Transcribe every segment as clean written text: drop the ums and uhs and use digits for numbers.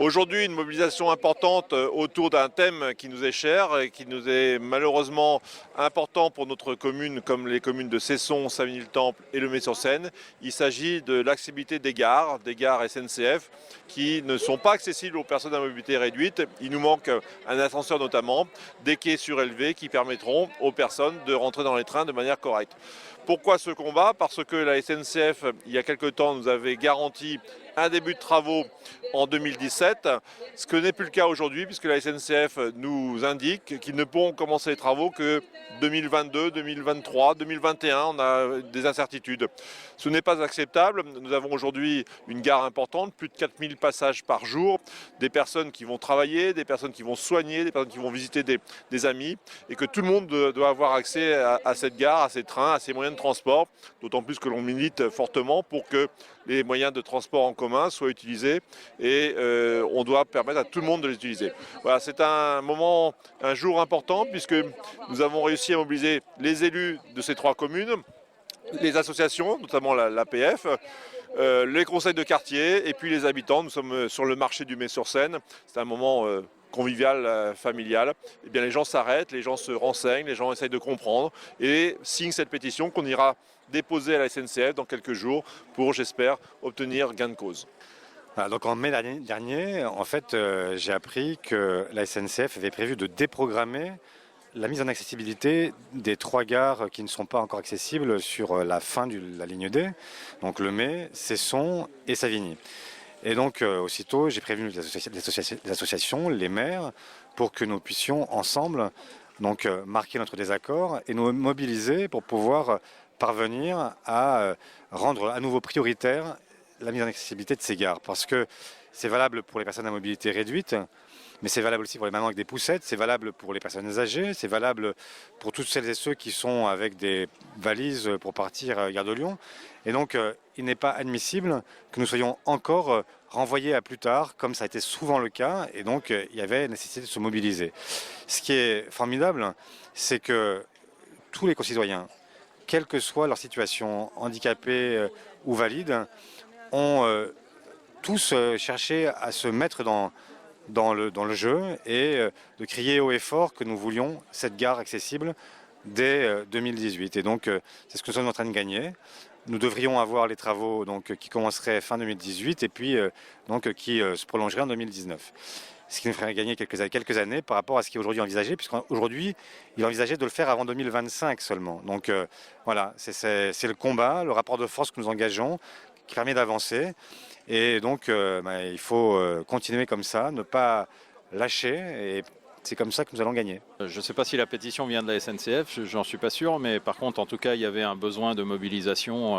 Aujourd'hui, une mobilisation importante autour d'un thème qui nous est cher et qui nous est malheureusement important pour notre commune, comme les communes de Cesson, Savigny-le-Temple et Le Mez-sur-Seine. Il s'agit de l'accessibilité des gares SNCF, qui ne sont pas accessibles aux personnes à mobilité réduite. Il nous manque un ascenseur notamment, des quais surélevés qui permettront aux personnes de rentrer dans les trains de manière correcte. Pourquoi ce combat? Parce que la SNCF, il y a quelque temps, nous avait garanti un début de travaux en 2017, ce que n'est plus le cas aujourd'hui puisque la SNCF nous indique qu'ils ne pourront commencer les travaux que 2022, 2023, 2021, on a des incertitudes. Ce n'est pas acceptable, nous avons aujourd'hui une gare importante, plus de 4000 passages par jour, des personnes qui vont travailler, des personnes qui vont soigner, des personnes qui vont visiter des amis, et que tout le monde doit avoir accès à cette gare, à ces trains, à ces moyens de transport, d'autant plus que l'on milite fortement pour que les moyens de transport en commun soient utilisés et on doit permettre à tout le monde de les utiliser. Voilà, c'est un moment, un jour important puisque nous avons réussi à mobiliser les élus de ces trois communes, les associations, notamment l'APF, les conseils de quartier et puis les habitants. Nous sommes sur le marché du Mez-sur-Seine. C'est un moment convivial, familial. Eh bien, les gens s'arrêtent, les gens se renseignent, les gens essayent de comprendre et signent cette pétition qu'on ira déposer à la SNCF dans quelques jours pour, j'espère, obtenir gain de cause. Voilà, donc en mai dernier, en fait, j'ai appris que la SNCF avait prévu de déprogrammer la mise en accessibilité des trois gares qui ne sont pas encore accessibles sur la fin de la ligne D, donc Le Mez, Cesson et Savigny. Et donc, aussitôt, j'ai prévenu les associations, les maires, pour que nous puissions ensemble donc, marquer notre désaccord et nous mobiliser pour pouvoir parvenir à rendre à nouveau prioritaire la mise en accessibilité de ces gares. Parce que c'est valable pour les personnes à mobilité réduite, mais c'est valable aussi pour les mamans avec des poussettes, c'est valable pour les personnes âgées, c'est valable pour toutes celles et ceux qui sont avec des valises pour partir à Gare de Lyon. Et donc, il n'est pas admissible que nous soyons encore renvoyés à plus tard, comme ça a été souvent le cas, et donc il y avait nécessité de se mobiliser. Ce qui est formidable, c'est que tous les concitoyens, quelle que soit leur situation, handicapés ou valides, ont tous cherché à se mettre dans le jeu et de crier haut et fort que nous voulions cette gare accessible dès 2018. Et donc, c'est ce que nous sommes en train de gagner. Nous devrions avoir les travaux donc, qui commenceraient fin 2018 et puis donc, qui se prolongeraient en 2019. Ce qui nous ferait gagner quelques années par rapport à ce qui est aujourd'hui envisagé, puisqu'aujourd'hui, il est envisagé de le faire avant 2025 seulement. Donc voilà, c'est le combat, le rapport de force que nous engageons qui permet d'avancer. Et donc, il faut continuer comme ça, ne pas lâcher, et c'est comme ça que nous allons gagner. Je ne sais pas si la pétition vient de la SNCF, j'en suis pas sûr, mais par contre, en tout cas, il y avait un besoin de mobilisation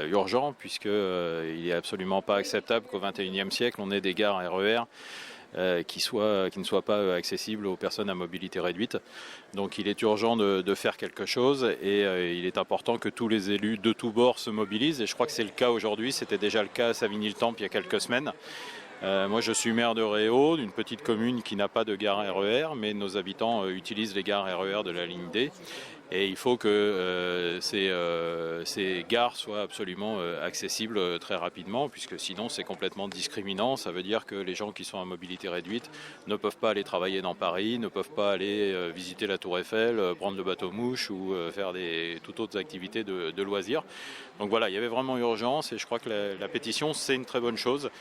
urgent, puisqu'il n'est absolument pas acceptable qu'au XXIe siècle, on ait des gares RER qui ne soient pas accessibles aux personnes à mobilité réduite. Donc il est urgent de faire quelque chose et il est important que tous les élus de tous bords se mobilisent. Et je crois que c'est le cas aujourd'hui, c'était déjà le cas à Savigny-le-Temple il y a quelques semaines. Moi je suis maire de Réau, d'une petite commune qui n'a pas de gare RER, mais nos habitants utilisent les gares RER de la ligne D. Et il faut que ces gares soient absolument accessibles très rapidement, puisque sinon c'est complètement discriminant. Ça veut dire que les gens qui sont à mobilité réduite ne peuvent pas aller travailler dans Paris, ne peuvent pas aller visiter la Tour Eiffel, prendre le bateau-mouche ou faire toutes autres activités de loisirs. Donc voilà, il y avait vraiment urgence et je crois que la pétition c'est une très bonne chose.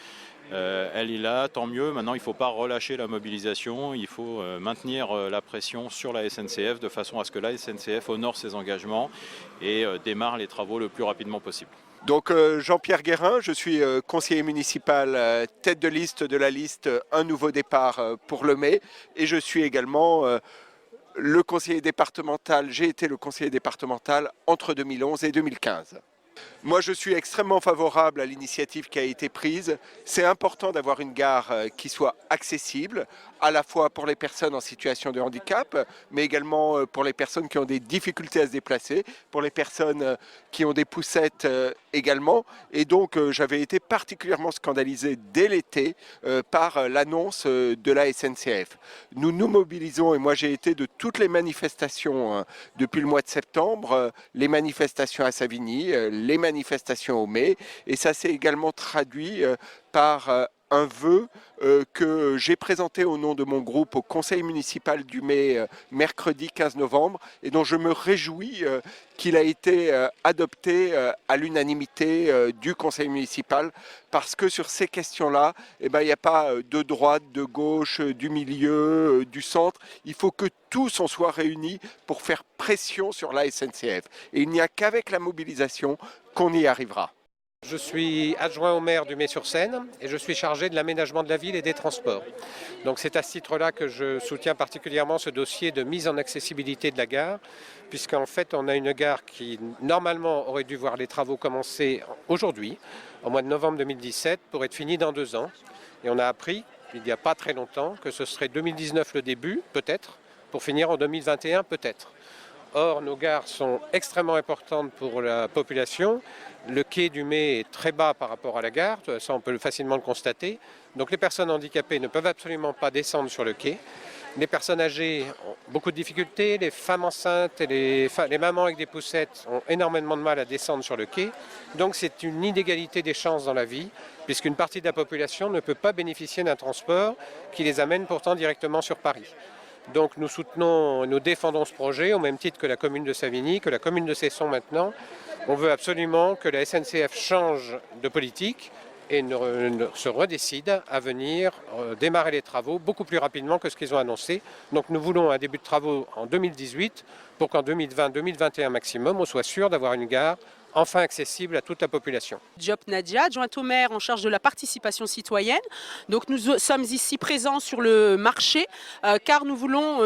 Elle est là, tant mieux. Maintenant, il ne faut pas relâcher la mobilisation. Il faut maintenir la pression sur la SNCF de façon à ce que la SNCF honore ses engagements et démarre les travaux le plus rapidement possible. Donc Jean-Pierre Guérin, je suis conseiller municipal tête de liste de la liste Un Nouveau Départ pour Le Mez et je suis également le conseiller départemental. J'ai été le conseiller départemental entre 2011 et 2015. Moi, je suis extrêmement favorable à l'initiative qui a été prise. C'est important d'avoir une gare qui soit accessible, à la fois pour les personnes en situation de handicap, mais également pour les personnes qui ont des difficultés à se déplacer, pour les personnes qui ont des poussettes également. Et donc, j'avais été particulièrement scandalisé dès l'été par l'annonce de la SNCF. Nous nous mobilisons, et moi j'ai été de toutes les manifestations depuis le mois de septembre, les manifestations à Savigny, les manifestations au Mez, et ça s'est également traduit par un vœu que j'ai présenté au nom de mon groupe au conseil municipal du Mai mercredi 15 novembre et dont je me réjouis qu'il a été adopté à l'unanimité du conseil municipal parce que sur ces questions-là, il n'y a pas de droite, de gauche, du milieu, du centre. Il faut que tous on soit réunis pour faire pression sur la SNCF. Et il n'y a qu'avec la mobilisation qu'on y arrivera. Je suis adjoint au maire du Mai-sur-Seine et je suis chargé de l'aménagement de la ville et des transports. Donc c'est à ce titre-là que je soutiens particulièrement ce dossier de mise en accessibilité de la gare, puisqu'en fait on a une gare qui normalement aurait dû voir les travaux commencer aujourd'hui, au mois de novembre 2017, pour être finie dans 2 ans. Et on a appris, il n'y a pas très longtemps, que ce serait 2019 le début, peut-être, pour finir en 2021, peut-être. Or, nos gares sont extrêmement importantes pour la population. Le quai du Mai est très bas par rapport à la gare, ça on peut facilement le constater. Donc les personnes handicapées ne peuvent absolument pas descendre sur le quai. Les personnes âgées ont beaucoup de difficultés, les femmes enceintes et les mamans avec des poussettes ont énormément de mal à descendre sur le quai. Donc c'est une inégalité des chances dans la vie, puisqu'une partie de la population ne peut pas bénéficier d'un transport qui les amène pourtant directement sur Paris. Donc nous soutenons, nous défendons ce projet au même titre que la commune de Savigny, que la commune de Cesson maintenant. On veut absolument que la SNCF change de politique et se redécide à venir démarrer les travaux beaucoup plus rapidement que ce qu'ils ont annoncé. Donc nous voulons un début de travaux en 2018 pour qu'en 2020-2021 maximum, on soit sûr d'avoir une gare enfin accessible à toute la population. Diop Nadia, adjointe au maire en charge de la participation citoyenne. Donc nous sommes ici présents sur le marché car nous voulons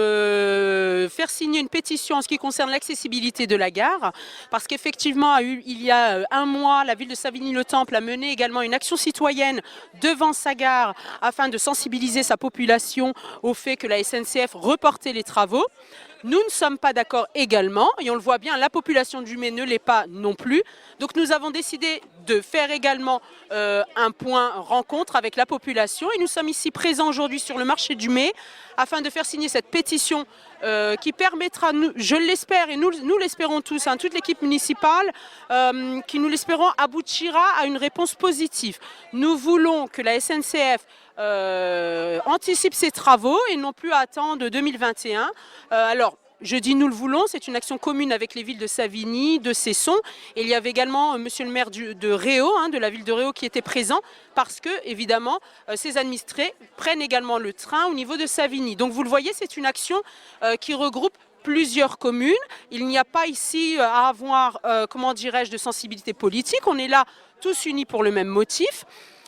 faire signer une pétition en ce qui concerne l'accessibilité de la gare parce qu'effectivement il y a 1 mois la ville de Savigny-le-Temple a mené également une action citoyenne devant sa gare afin de sensibiliser sa population au fait que la SNCF reportait les travaux. Nous ne sommes pas d'accord également, et on le voit bien, la population du Mai ne l'est pas non plus. Donc nous avons décidé de faire également un point rencontre avec la population. Et nous sommes ici présents aujourd'hui sur le marché du Mai afin de faire signer cette pétition qui permettra, je l'espère, et nous l'espérons tous, toute l'équipe municipale, qui nous l'espérons aboutira à une réponse positive. Nous voulons que la SNCF anticipe ses travaux et non plus attendre 2021. Alors, je dis nous le voulons, c'est une action commune avec les villes de Savigny, de Cesson. Et il y avait également monsieur le maire de Réau, de la ville de Réau qui était présent parce que, évidemment, ces administrés prennent également le train au niveau de Savigny. Donc vous le voyez, c'est une action qui regroupe plusieurs communes. Il n'y a pas ici à avoir, comment dirais-je, de sensibilité politique. On est là tous unis pour le même motif.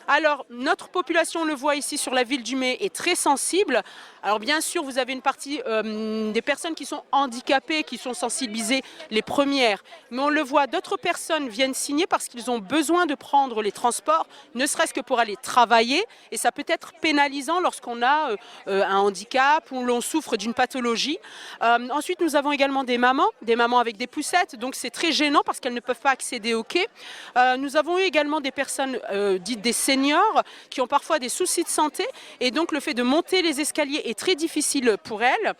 Alors, notre population, on le voit ici sur la ville du Mai, est très sensible. Alors bien sûr, vous avez une partie des personnes qui sont handicapées, qui sont sensibilisées les premières. Mais on le voit, d'autres personnes viennent signer parce qu'ils ont besoin de prendre les transports, ne serait-ce que pour aller travailler. Et ça peut être pénalisant lorsqu'on a un handicap ou l'on souffre d'une pathologie. Ensuite, nous avons également des mamans avec des poussettes. Donc c'est très gênant parce qu'elles ne peuvent pas accéder au quai. Nous avons eu également des personnes dites des seniors qui ont parfois des soucis de santé. Et donc le fait de monter les escaliers est très difficile pour elles.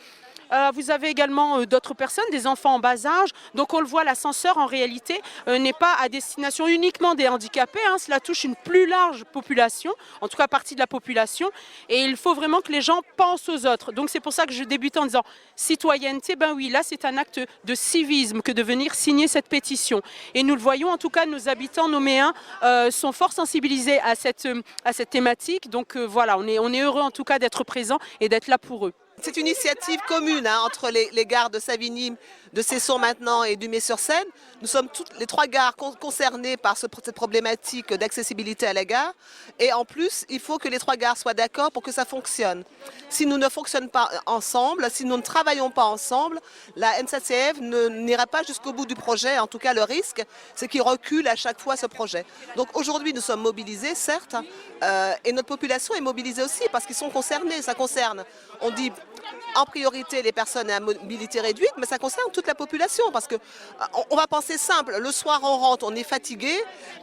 Vous avez également d'autres personnes, des enfants en bas âge. Donc on le voit, l'ascenseur en réalité n'est pas à destination uniquement des handicapés. Cela touche une plus large population, en tout cas partie de la population. Et il faut vraiment que les gens pensent aux autres. Donc c'est pour ça que je débute en disant citoyenneté. Ben oui, là c'est un acte de civisme que de venir signer cette pétition. Et nous le voyons, en tout cas nos habitants, nos Méens sont fort sensibilisés à cette thématique. Donc voilà, on est heureux en tout cas d'être présents et d'être là pour eux. C'est une initiative commune entre les gares de Savigny, de Cesson maintenant et du Mai-sur-Seine. Nous sommes toutes les 3 gares concernées par cette problématique d'accessibilité à la gare. Et en plus, il faut que les 3 gares soient d'accord pour que ça fonctionne. Si nous ne fonctionnons pas ensemble, si nous ne travaillons pas ensemble, la SNCF n'ira pas jusqu'au bout du projet. En tout cas, le risque, c'est qu'il recule à chaque fois ce projet. Donc aujourd'hui, nous sommes mobilisés, certes, et notre population est mobilisée aussi parce qu'ils sont concernés. Ça concerne, on dit, en priorité les personnes à mobilité réduite, mais ça concerne toute la population parce que on va penser simple, le soir on rentre, on est fatigué,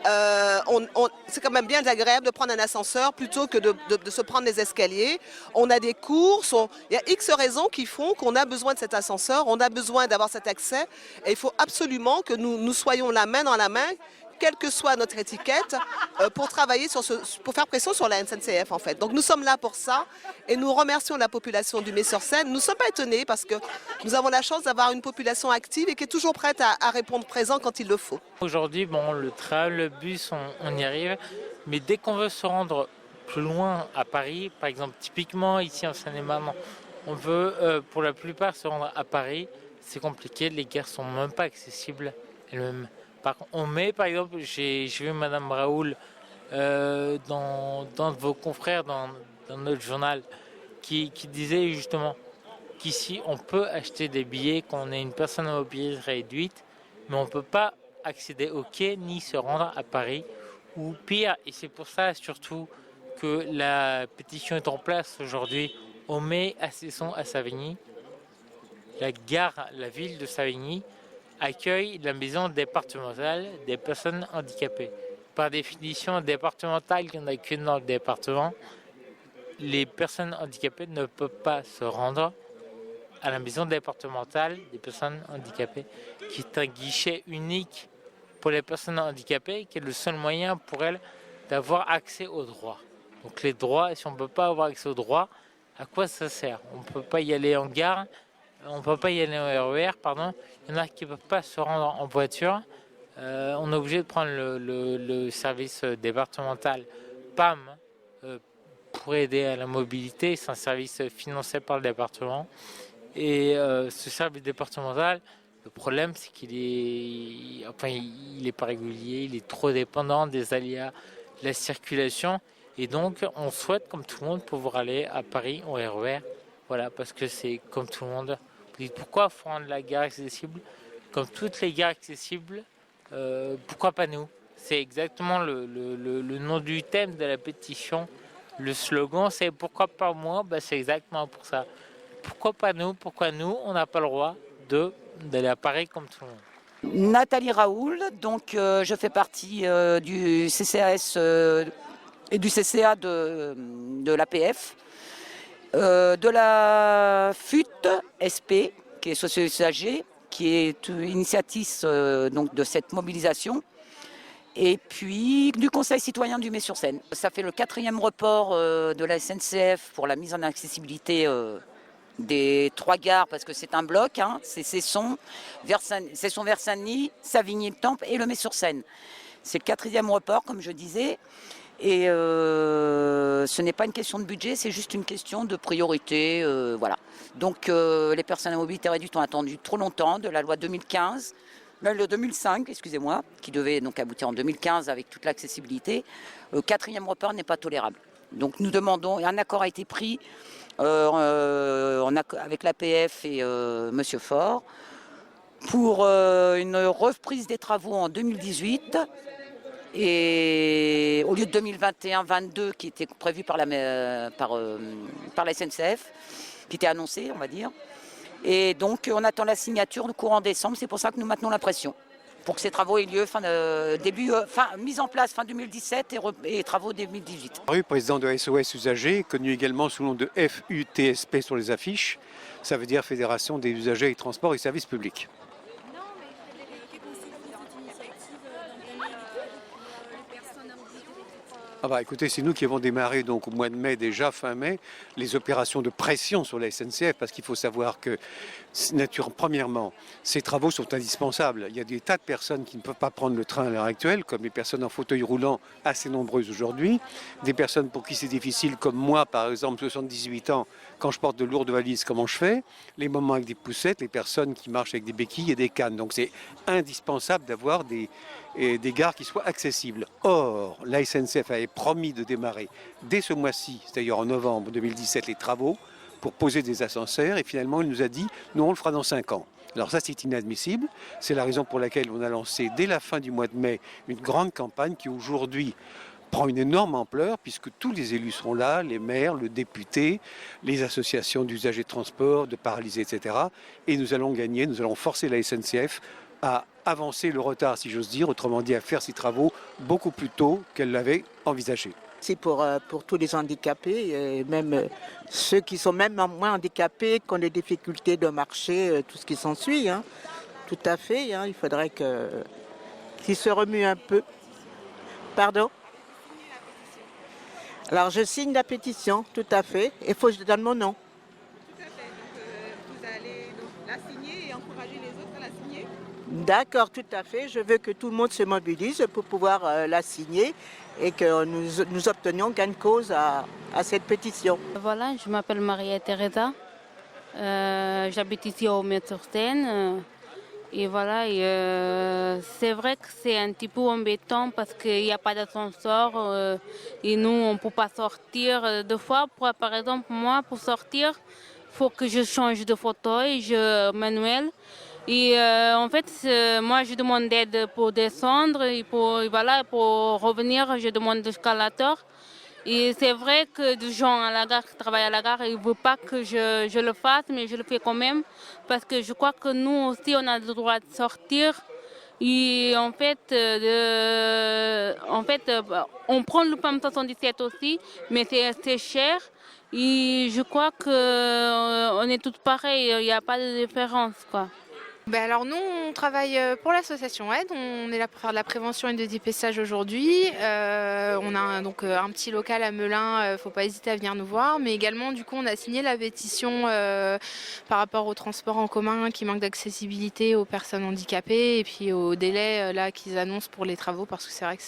c'est quand même bien agréable de prendre un ascenseur plutôt que de se prendre les escaliers. On a des courses, il y a X raisons qui font qu'on a besoin de cet ascenseur, on a besoin d'avoir cet accès et il faut absolument que nous soyons la main dans la main, quelle que soit notre étiquette, pour travailler pour faire pression sur la SNCF en fait. Donc nous sommes là pour ça et nous remercions la population du Mets-sur-Seine. Nous ne sommes pas étonnés parce que nous avons la chance d'avoir une population active et qui est toujours prête à répondre présent quand il le faut. Aujourd'hui, bon, le train, le bus, on y arrive, mais dès qu'on veut se rendre plus loin à Paris, par exemple typiquement ici en Seine-et-Marne, on veut pour la plupart se rendre à Paris, c'est compliqué, les gares sont même pas accessibles elles-mêmes. On met par exemple, j'ai vu Madame Raoul dans vos confrères, dans notre journal, qui disait justement qu'ici on peut acheter des billets quand on est une personne à mobilité réduite, mais on ne peut pas accéder au quai ni se rendre à Paris ou pire. Et c'est pour ça surtout que la pétition est en place aujourd'hui. On met à Cesson, à Savigny, la ville de Savigny accueille la maison départementale des personnes handicapées. Par définition départementale, il n'y en a qu'une dans le département. Les personnes handicapées ne peuvent pas se rendre à la maison départementale des personnes handicapées, qui est un guichet unique pour les personnes handicapées, qui est le seul moyen pour elles d'avoir accès aux droits. Donc les droits, si on ne peut pas avoir accès aux droits, à quoi ça sert? On ne peut pas y aller en gare, on ne peut pas y aller en RER, pardon. Il y en a qui ne peuvent pas se rendre en voiture. On est obligé de prendre le service départemental PAM pour aider à la mobilité. C'est un service financé par le département. Et ce service départemental, le problème c'est qu'il est pas régulier, il est trop dépendant des aléas de la circulation. Et donc on souhaite, comme tout le monde, pouvoir aller à Paris en RER. Voilà, parce que c'est comme tout le monde. Vous dites pourquoi faut rendre la gare accessible? Comme toutes les gares accessibles, pourquoi pas nous? C'est exactement le nom du thème de la pétition. Le slogan, c'est pourquoi pas moi? C'est exactement pour ça. Pourquoi pas nous? Pourquoi nous, on n'a pas le droit d'aller à Paris comme tout le monde? Nathalie Raoul, donc je fais partie du CCAS et du CCA de l'APF, de la FUT SP, qui est socio-usagée, qui est initiatrice donc de cette mobilisation, et puis du Conseil citoyen du Mets-sur-Seine. Ça fait le 4e report de la SNCF pour la mise en accessibilité des 3 gares, parce que c'est un bloc, hein, c'est Cesson, Versailles, Savigny-le-Temple et le Mets-sur-Seine. C'est le 4e report, comme je disais, et ce n'est pas une question de budget, c'est juste une question de priorité, voilà. Donc les personnes à mobilité réduite ont attendu trop longtemps de la loi 2015, le 2005, excusez-moi, qui devait donc aboutir en 2015 avec toute l'accessibilité. Le 4e report n'est pas tolérable. Donc nous demandons, et un accord a été pris avec l'APF et M. Faure pour une reprise des travaux en 2018 et au lieu de 2021-22 qui était prévu par la SNCF, qui était annoncé, on va dire. Et donc on attend la signature du courant décembre, c'est pour ça que nous maintenons la pression pour que ces travaux aient lieu mise en place fin 2017 et travaux 2018. Président de SOS Usagers, connu également sous le nom de FUTSP sur les affiches, ça veut dire Fédération des usagers et transports et services publics. Écoutez, c'est nous qui avons démarré donc au mois de mai, déjà fin mai, les opérations de pression sur la SNCF, parce qu'il faut savoir que, premièrement, ces travaux sont indispensables. Il y a des tas de personnes qui ne peuvent pas prendre le train à l'heure actuelle, comme les personnes en fauteuil roulant, assez nombreuses aujourd'hui, des personnes pour qui c'est difficile, comme moi par exemple, 78 ans, quand je porte de lourdes valises, comment je fais, les mamans avec des poussettes, les personnes qui marchent avec des béquilles et des cannes. Donc c'est indispensable d'avoir des gares qui soient accessibles. Or, la SNCF avait promis de démarrer dès ce mois-ci, c'est-à-dire en novembre 2017, les travaux pour poser des ascenseurs et finalement il nous a dit « nous on le fera dans 5 ans ». Alors ça c'est inadmissible, c'est la raison pour laquelle on a lancé dès la fin du mois de mai une grande campagne qui aujourd'hui prend une énorme ampleur puisque tous les élus seront là, les maires, le député, les associations d'usagers de transport, de paralysés, etc. Et nous allons gagner, nous allons forcer la SNCF à avancer le retard, si j'ose dire, autrement dit à faire ses travaux beaucoup plus tôt qu'elle l'avait envisagé. C'est pour tous les handicapés, et même ceux qui sont même moins handicapés, qui ont des difficultés de marcher, tout ce qui s'ensuit. Hein. Tout à fait, hein. Il faudrait qui se remue un peu. Pardon? Alors je signe la pétition, tout à fait. Il faut que je donne mon nom. Tout à fait. Donc, vous allez la signer et encourager les autres à la signer. D'accord, tout à fait. Je veux que tout le monde se mobilise pour pouvoir la signer et que nous obtenions gain de cause à cette pétition. Voilà, je m'appelle Maria-Teresa. J'habite ici au Met-sur-Seine. Et voilà, c'est vrai que c'est un petit peu embêtant parce qu'il n'y a pas d'ascenseur et nous, on ne peut pas sortir. Deux fois, par exemple, moi, pour sortir, il faut que je change de fauteuil manuel. Et en fait, moi, je demande d'aide pour descendre et pour revenir, je demande l'escalator. Et c'est vrai que des gens à la gare qui travaillent à la gare, ils ne veulent pas que je le fasse, mais je le fais quand même. Parce que je crois que nous aussi, on a le droit de sortir. Et en fait, on prend le PAM 77 aussi, mais c'est cher. Et je crois qu'on est tous pareils, il n'y a pas de différence, quoi. Alors nous, on travaille pour l'association Aide, on est là pour faire de la prévention et de dépistage aujourd'hui. On a donc un petit local à Melun, faut pas hésiter à venir nous voir. Mais également, du coup, on a signé la pétition par rapport au transport en commun qui manque d'accessibilité aux personnes handicapées et puis au délai là qu'ils annoncent pour les travaux, parce que c'est vrai que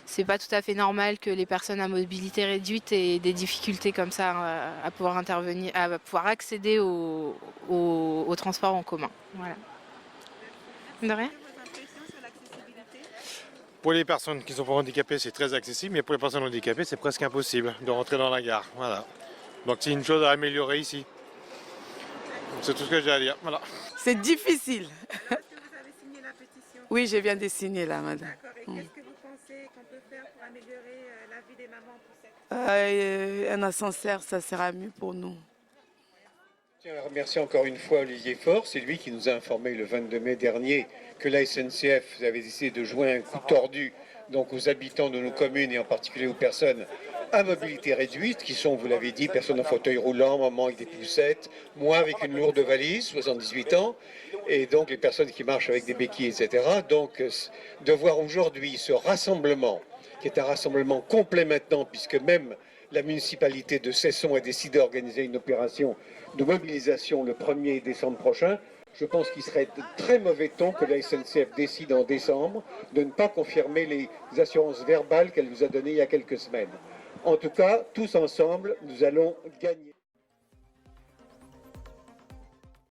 c'est pas tout à fait normal que les personnes à mobilité réduite aient des difficultés comme ça à pouvoir intervenir, à pouvoir accéder au transport en commun. Voilà. De rien. Pour les personnes qui sont pas handicapées, c'est très accessible, mais pour les personnes handicapées, c'est presque impossible de rentrer dans la gare. Voilà. Donc c'est une chose à améliorer ici. C'est tout ce que j'ai à dire. Voilà. C'est difficile. Est-ce que vous avez signé la pétition? Oui, je viens de signer là, madame. D'accord. Et qu'est-ce que vous pensez qu'on peut faire pour améliorer la vie des mamans pour cette... Un ascenseur, ça sera mieux pour nous. Je tiens à remercier encore une fois Olivier Faure, c'est lui qui nous a informé le 22 mai dernier que la SNCF avait décidé de jouer un coup tordu donc aux habitants de nos communes et en particulier aux personnes à mobilité réduite, qui sont, vous l'avez dit, personnes en fauteuil roulant, maman avec des poussettes, moi avec une lourde valise, 78 ans, et donc les personnes qui marchent avec des béquilles, etc. Donc de voir aujourd'hui ce rassemblement, qui est un rassemblement complet maintenant, puisque même la municipalité de Cesson a décidé d'organiser une opération de mobilisation le 1er décembre prochain. Je pense qu'il serait de très mauvais ton que la SNCF décide en décembre de ne pas confirmer les assurances verbales qu'elle nous a données il y a quelques semaines. En tout cas, tous ensemble, nous allons gagner.